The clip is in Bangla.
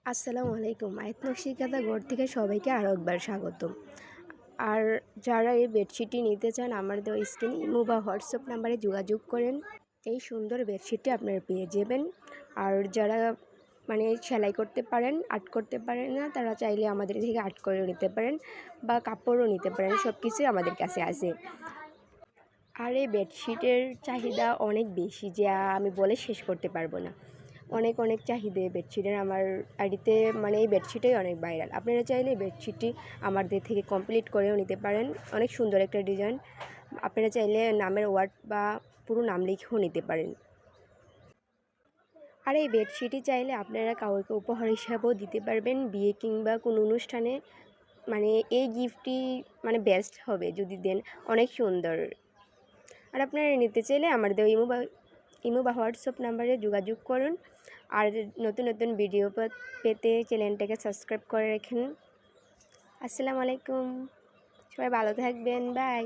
আসসালামু আলাইকুম। আয়াত নকশিকাঁথা ঘর থেকে সবাইকে আরও একবার স্বাগতম। আর যারা এই বেডশিটটি নিতে চান আমার দেওয়া স্ক্রিনে ইমো বা হোয়াটসঅ্যাপ নাম্বারে যোগাযোগ করেন। এই সুন্দর বেডশিটটি আপনারা পেয়ে যাবেন। আর যারা সেলাই করতে পারেন, আর্ট করতে পারেন না, তারা চাইলে আমাদের থেকে আর্ট করেও নিতে পারেন বা কাপড়ও নিতে পারেন। সব কিছুই আমাদের কাছে আছে। আর এই বেডশিটের চাহিদা অনেক বেশি, যা আমি বলে শেষ করতে পারবো না। অনেক চাহিদা বেডশিটের আমার আইডিতে, এই বেডশিটই অনেক ভাইরাল। আপনারা চাইলে এই বেডশিটটি আমাদের থেকে কমপ্লিট করেও নিতে পারেন। অনেক সুন্দর একটা ডিজাইন। আপনারা চাইলে নামের ওয়ার্ড বা পুরো নাম লিখেও নিতে পারেন। আর এই বেডশিটটি চাইলে আপনারা কাউকে উপহার হিসাবেও দিতে পারবেন, বিয়ে কিংবা কোনো অনুষ্ঠানে। এই গিফটটি বেস্ট হবে যদি দেন। অনেক সুন্দর। আর আপনারা নিতে চাইলে আমার দেওয়া ইমো বা হোয়াটসঅ্যাপ নাম্বারে যোগাযোগ করুন। আর নতুন ভিডিও পেতে চ্যানেলটাকে সাবস্ক্রাইব করে রাখুন। আসসালামু আলাইকুম। সবাই ভালো থাকবেন। বাই।